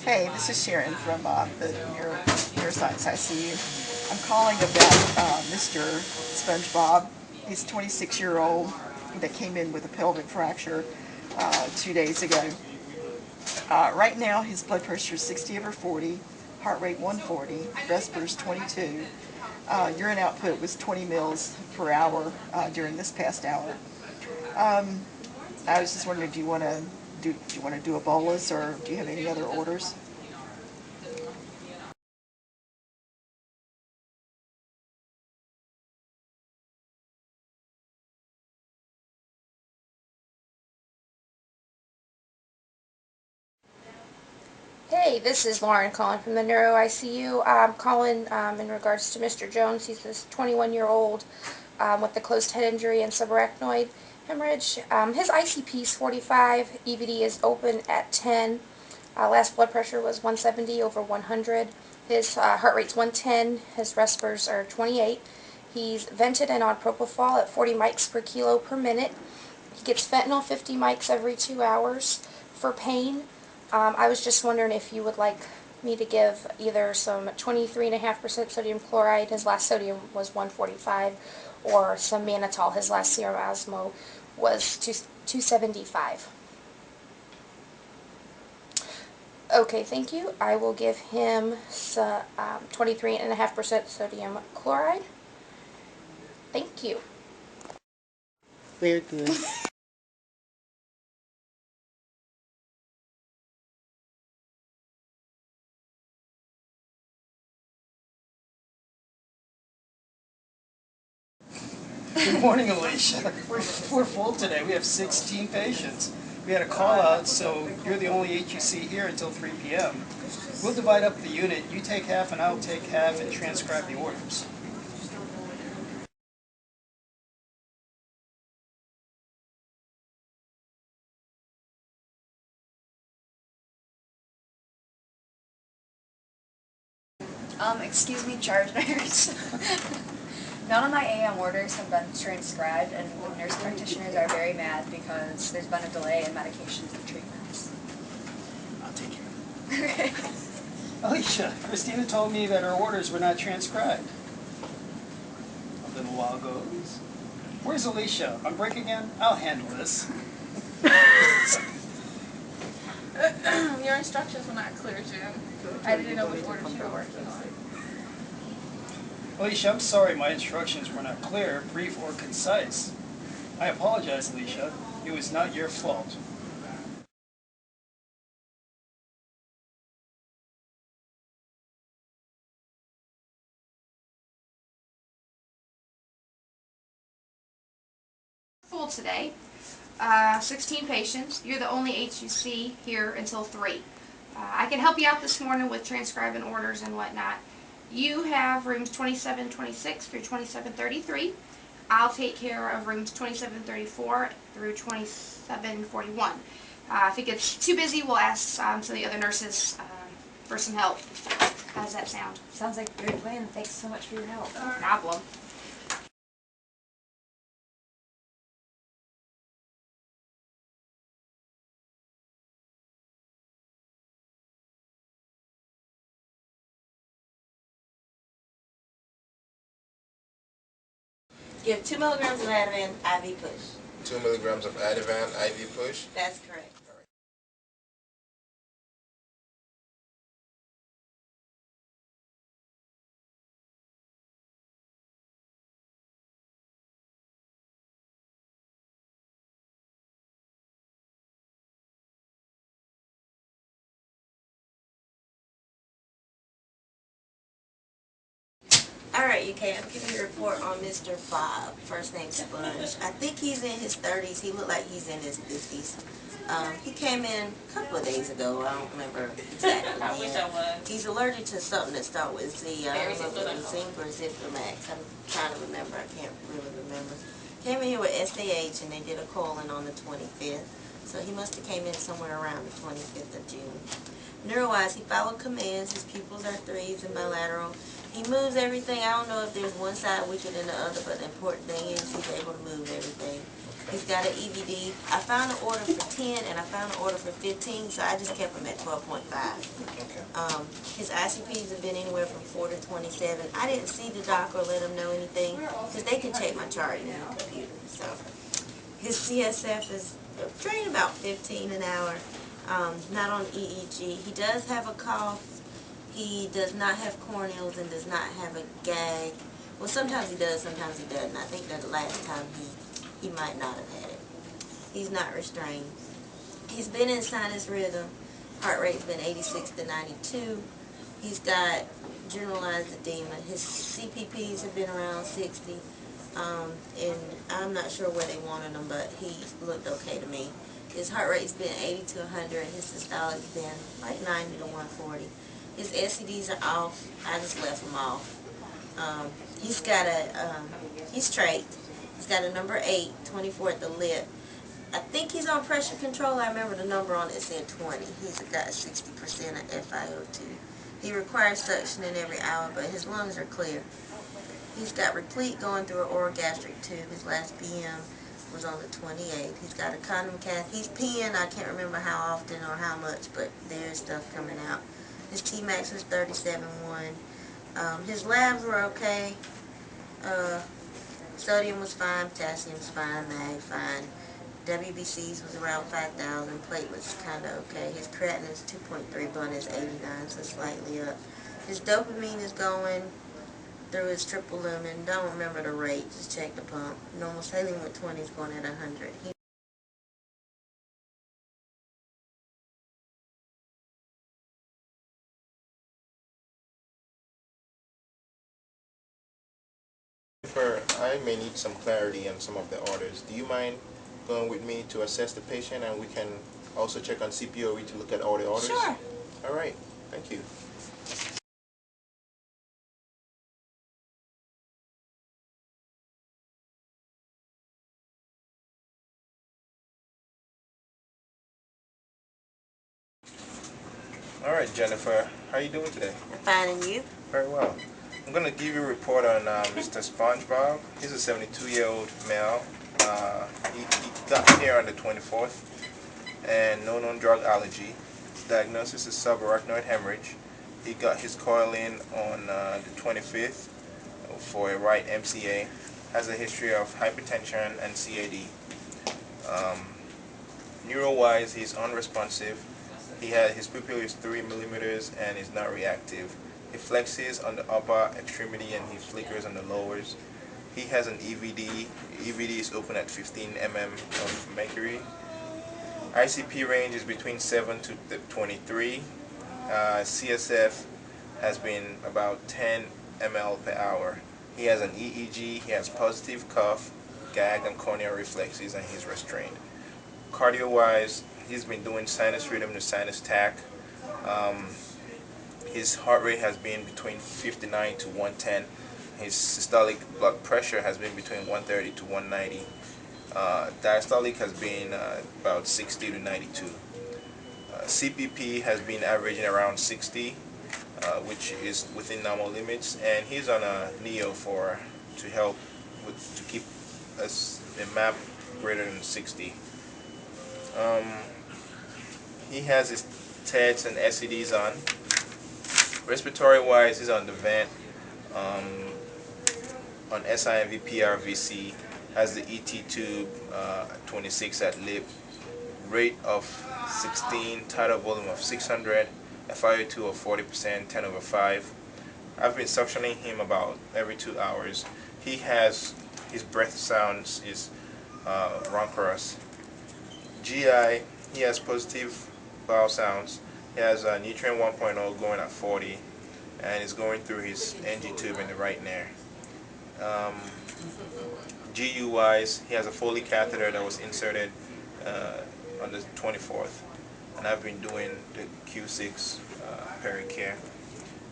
Hey, this is Sharon from the Neuroscience ICU. I'm calling about Mr. SpongeBob. He's a 26-year-old that came in with a pelvic fracture 2 days ago. Right now, his blood pressure is 60/40, heart rate 140, respirators 22. Urine output was 20 mils per hour during this past hour. I was just wondering, do you want to do a bolus, or do you have any other orders? Hey, this is Lauren calling from the Neuro ICU. I'm calling in regards to Mr. Jones. He's this 21-year-old with a closed head injury and subarachnoid hemorrhage. His ICP is 45, EVD is open at 10. Last blood pressure was 170/100. His heart rate's 110. His respirators are 28. He's vented and on propofol at 40 mics per kilo per minute. He gets fentanyl 50 mics every 2 hours for pain. I was just wondering if you would like me to give either some 23.5% sodium chloride, his last sodium was 145, or some mannitol, his last serum osmo was 275. Okay, thank you. I will give him 23.5% sodium chloride. Thank you. Very good. Good morning, Alicia. We're full today. We have 16 patients. We had a call out, so you're the only HUC here until 3 p.m. We'll divide up the unit. You take half and I'll take half and transcribe the orders. Excuse me, charge nurse. None of my AM orders have been transcribed, and the nurse practitioners are very mad because there's been a delay in medications and treatments. I'll take care of it. Alicia, Christina told me that her orders were not transcribed. A little while goes. Where's Alicia? On break again? I'll handle this. Your instructions were not clear, Jim. I didn't know what orders you were working on. Alicia, I'm sorry my instructions were not clear, brief, or concise. I apologize, Alicia. It was not your fault. Full today. 16 patients. You're the only HUC here until 3. I can help you out this morning with transcribing orders and whatnot. You have rooms 2726 through 2733. I'll take care of rooms 2734 through 2741. If it gets too busy, we'll ask some of the other nurses for some help. How does that sound? Sounds like a great plan. Thanks so much for your help. No problem. Give 2 milligrams of Ativan IV push. 2 milligrams of Ativan IV push. That's correct. Alright, UK, I'm giving you a report on Mr. Bob, first name Sponge. I think he's in his 30s. He looked like he's in his 50s. He came in a couple of days ago. I don't remember exactly. I wish I was. He's allergic to something that starts with Z. I don't know if it was Zinc or Zithromax. I'm trying to remember. I can't really remember. Came in here with SAH and they did a colon on the 25th. So he must have came in somewhere around the 25th of June. Neuro-wise, he followed commands. His pupils are 3s and bilateral. He moves everything. I don't know if there's one side weaker than the other, but the important thing is he's able to move everything. He's got an EVD. I found an order for 10 and I found an order for 15, so I just kept him at 12.5. Okay. His ICPs have been anywhere from 4 to 27. I didn't see the doc or let him know anything because they can check my chart in the computer. So his CSF is trained about 15 an hour, not on EEG. He does have a cough. He does not have corneals and does not have a gag. Well, sometimes he does, sometimes he doesn't. I think that the last time he might not have had it. He's not restrained. He's been in sinus rhythm. Heart rate's been 86 to 92. He's got generalized edema. His CPPs have been around 60. And I'm not sure where they wanted him, but he looked okay to me. His heart rate's been 80 to 100. His systolic's been like 90 to 140. His SCDs are off. I just left them off. He's got he's trach. He's got a number 8, 24 at the lip. I think he's on pressure control. I remember the number on it said 20. He's got 60% of FiO2. He requires suctioning every hour, but his lungs are clear. He's got replete going through an orogastric tube. His last BM was on the 28th. He's got a condom cath. He's peeing. I can't remember how often or how much, but there's stuff coming out. His Tmax was 37.1. His labs were okay. Sodium was fine. Potassium's fine. Mag fine. WBCs was around 5,000. Platelets kind of okay. His creatinine is 2.3. Bun is 89, so slightly up. His dopamine is going through his triple lumen. Don't remember the rate. Just check the pump. Normal saline with 20 is going at 100. I may need some clarity on some of the orders. Do you mind going with me to assess the patient, and we can also check on CPOE to look at all the orders? Sure. All right. Thank you. All right, Jennifer. How are you doing today? I'm fine, and you? Very well. I'm going to give you a report on Mr. SpongeBob. He's a 72-year-old male. He got here on the 24th, and no known drug allergy. His diagnosis is subarachnoid hemorrhage. He got his coil in on the 25th for a right MCA. Has a history of hypertension and CAD. Neuro-wise, he's unresponsive. His pupil is 3 millimeters and is not reactive. He flexes on the upper extremity and he flickers on the lowers. He has an EVD. EVD is open at 15 mm of mercury. ICP range is between 7 to 23. CSF has been about 10 ml per hour. He has an EEG. He has positive cough, gag, and corneal reflexes, and he's restrained. Cardio-wise, he's been doing sinus rhythm to sinus tach. His heart rate has been between 59 to 110. His systolic blood pressure has been between 130 to 190. Diastolic has been about 60 to 92. CPP has been averaging around 60, which is within normal limits, and he's on a NEO to help to keep a map greater than 60. He has his TEDs and SEDs on. Respiratory wise, he's on the vent. On SIMV PRVC, has the ET tube 26 at lip, rate of 16, tidal volume of 600, FiO2 of 40%, 10 over 5. I've been suctioning him about every 2 hours. His breath sounds is rhonchorous. GI, he has positive bowel sounds. He has nutrient 1.0 going at 40, and is going through his NG tube in the right nair. GU wise, he has a Foley catheter that was inserted on the 24th, and I've been doing the Q6 pericare.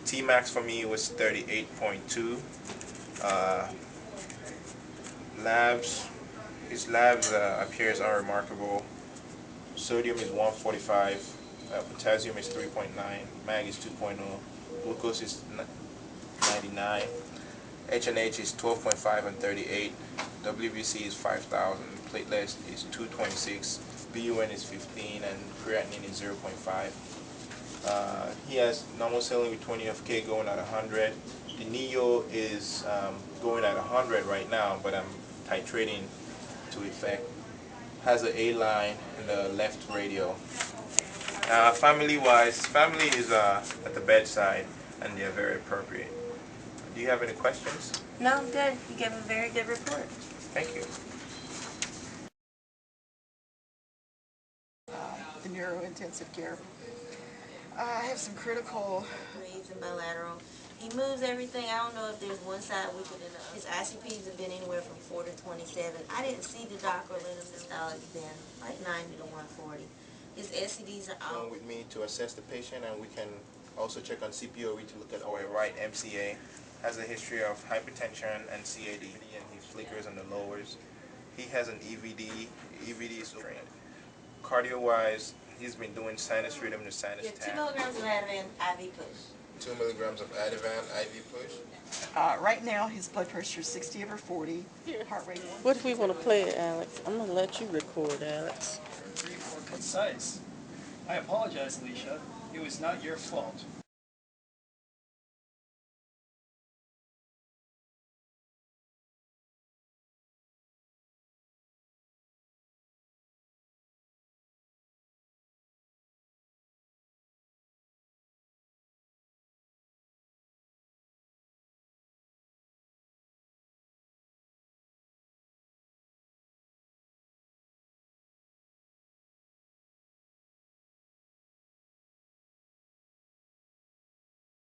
Tmax for me was 38.2. His labs appears unremarkable. Sodium is 145, potassium is 3.9, mag is 2.0, glucose is 99. H&H is 12.5 and 38. WBC is 5,000. Platelets is 226. BUN is 15 and creatinine is 0.5. He has normal saline with 20 of K going at 100. The Neo is going at 100 right now, but I'm titrating to effect. Has an A line in the left radial. Family-wise, family is at the bedside, and they are very appropriate. Do you have any questions? No, I'm good. You gave a very good report. Thank you. The neurointensive care. I have some critical. Breathes and bilateral. He moves everything. I don't know if there's one side weaker than the other. His ICPs have been anywhere from 4 to 27. I didn't see the doc or let him systolic been like 90 to 140. His SCDs are out. With me to assess the patient, and we can also check on CPOE to look at our right MCA. Has a history of hypertension and CAD, and he flickers on the lowers. He has an EVD. EVD is trained. Cardio-wise, he's been doing sinus rhythm to sinus Yeah, 2 tap. milligrams of Ativan IV push. 2 milligrams of Ativan IV push. Right now, his blood pressure is 60 over 40. Heart rate. What if we want to play it, Alex? I'm going to let you record, Alex. Brief or concise. I apologize, Alicia. It was not your fault.